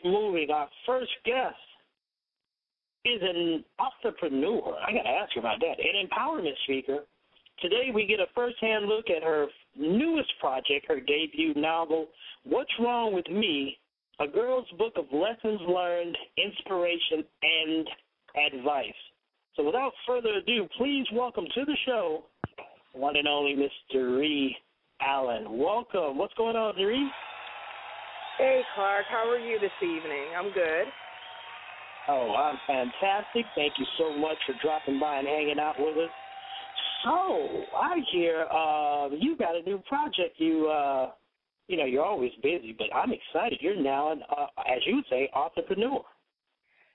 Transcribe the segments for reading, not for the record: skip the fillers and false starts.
it moving. Our first guest is an entrepreneur. I got to ask you about that. An empowerment speaker. Today we get a first-hand look at her newest project, her debut novel, What's Wrong with Me? A girl's book of lessons learned, inspiration, and advice. So without further ado, please welcome to the show one and only Miss Daree Allen. Welcome. What's going on, Daree? Hey, Clark. How are you this evening? I'm good. Oh, I'm fantastic. Thank you so much for dropping by and hanging out with us. So I hear you got a new project. You're always busy, but I'm excited. You're now an, as you would say, entrepreneur.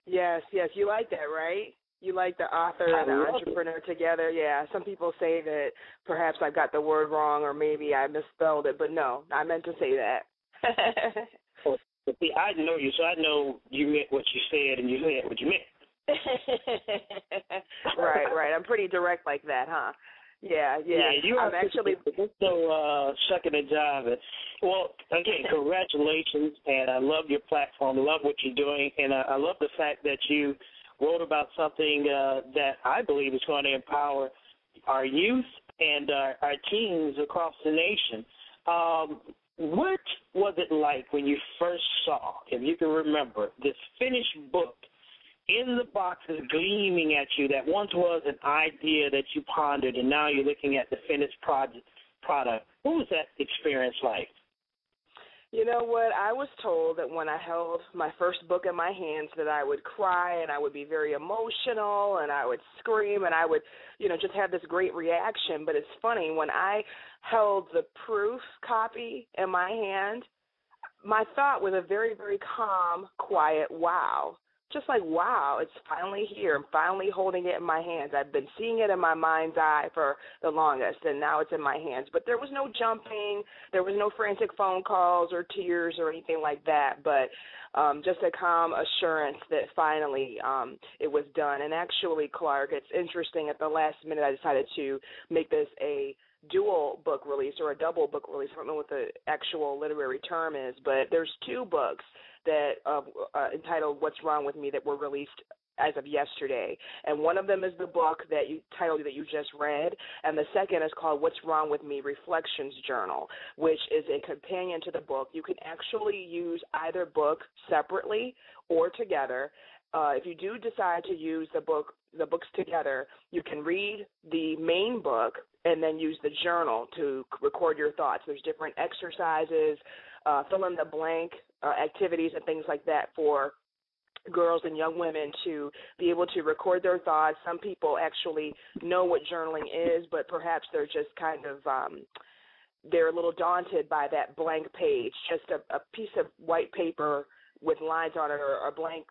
Yes. You like that, right? You like the author and the entrepreneur together. Yeah, some people say that perhaps I got the word wrong or maybe I misspelled it, but no, I meant to say that. But see, I know you, so I know you meant what you said and you said what you meant. Right. I'm pretty direct like that, huh? Yeah. You are. I'm actually so sucking a job. Well, again, congratulations, and I love your platform. I love what you're doing, and I love the fact that you wrote about something that I believe is going to empower our youth and our teens across the nation. What was it like when you first saw, if you can remember, this finished book in the boxes gleaming at you that once was an idea that you pondered and now you're looking at the finished product? What was that experience like? You know what? I was told that when I held my first book in my hands that I would cry and I would be very emotional and I would scream and I would, just have this great reaction. But it's funny, when I held the proof copy in my hand, my thought was a very, very calm, quiet wow. Just like, wow, it's finally here. I'm finally holding it in my hands. I've been seeing it in my mind's eye for the longest, and now it's in my hands. But there was no jumping. There was no frantic phone calls or tears or anything like that, but just a calm assurance that finally it was done. And actually, Clark, it's interesting. At the last minute, I decided to make this a dual book release or a double book release. I don't know what the actual literary term is, but there's two books that entitled What's Wrong with Me that were released as of yesterday. And one of them is the book that you just read, and the second is called What's Wrong with Me Reflections Journal, which is a companion to the book. You can actually use either book separately or together. If you do decide to use the books together, you can read the main book and then use the journal to record your thoughts. There's different exercises, fill in the blank activities and things like that for girls and young women to be able to record their thoughts. Some people actually know what journaling is, but perhaps they're just kind of they're a little daunted by that blank page, just a piece of white paper with lines on it or a blank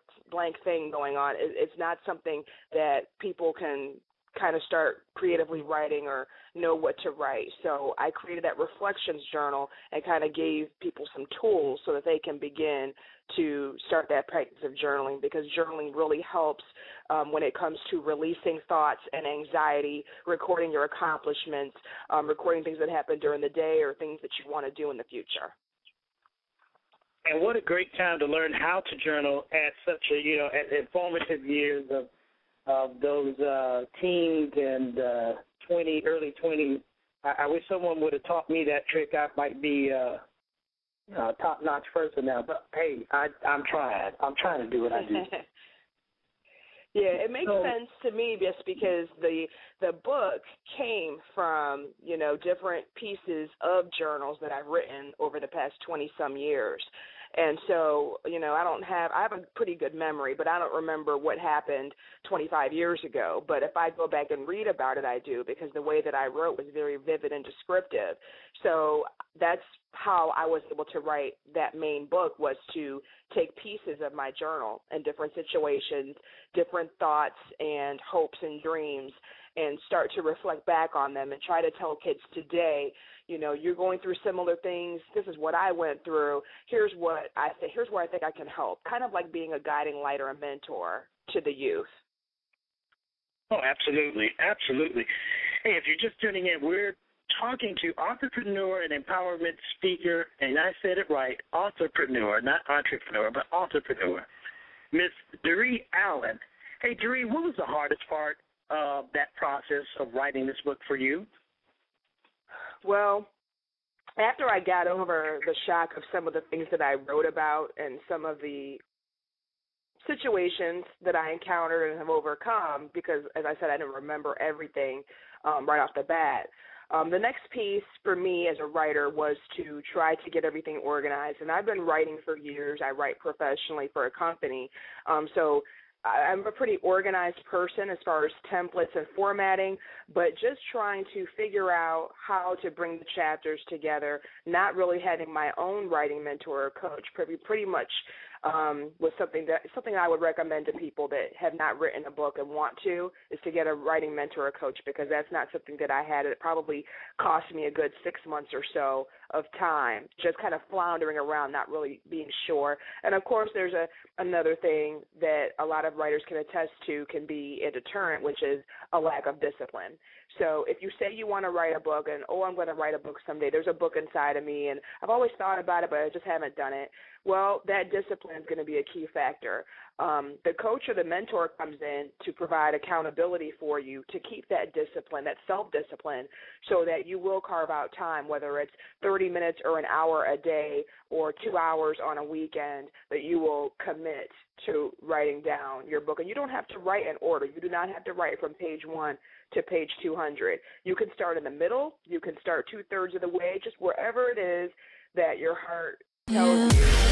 thing going on. It's not something that people can kind of start creatively writing or know what to write. So I created that reflections journal and kind of gave people some tools so that they can begin to start that practice of journaling, because journaling really helps when it comes to releasing thoughts and anxiety, recording your accomplishments, recording things that happened during the day or things that you want to do in the future. And what a great time to learn how to journal at such at informative years of those teens and early 20s. I wish someone would have taught me that trick. I might be a top-notch person now. But, hey, I'm trying. I'm trying to do what I do. Yeah, it makes sense to me just because the book came from, different pieces of journals that I've written over the past 20-some years. And so, I have a pretty good memory, but I don't remember what happened 25 years ago. But if I go back and read about it, I do, because the way that I wrote was very vivid and descriptive. So that's how I was able to write that main book, was to take pieces of my journal in different situations, different thoughts and hopes and dreams, and start to reflect back on them and try to tell kids today, you're going through similar things. This is what I went through. Here's where I think I can help. Kind of like being a guiding light or a mentor to the youth. Oh, absolutely, absolutely. Hey, if you're just tuning in, we're talking to entrepreneur and empowerment speaker, and I said it right, entrepreneur, not entrepreneur, but entrepreneur, Miss Daree Allen. Hey, Daree, what was the hardest part of that process of writing this book for you? Well, after I got over the shock of some of the things that I wrote about and some of the situations that I encountered and have overcome, because, as I said, I didn't remember everything right off the bat. The next piece for me as a writer was to try to get everything organized. And I've been writing for years. I write professionally for a company. So I'm a pretty organized person as far as templates and formatting, but just trying to figure out how to bring the chapters together, not really having my own writing mentor or coach, pretty much was something I would recommend to people that have not written a book and want to, is to get a writing mentor or coach, because that's not something that I had. It probably cost me a good 6 months or so of time, just kind of floundering around, not really being sure. And, of course, there's another thing that a lot of writers can attest to can be a deterrent, which is a lack of discipline. So if you say you want to write a book and, I'm going to write a book someday, there's a book inside of me, and I've always thought about it, but I just haven't done it. Well, that discipline is going to be a key factor. The coach or the mentor comes in to provide accountability for you to keep that discipline, that self-discipline, so that you will carve out time, whether it's 30 minutes or an hour a day or 2 hours on a weekend, that you will commit to writing down your book. And you don't have to write in order. You do not have to write from page 1 to page 200. You can start in the middle. You can start 2/3 of the way, just wherever it is that your heart tells you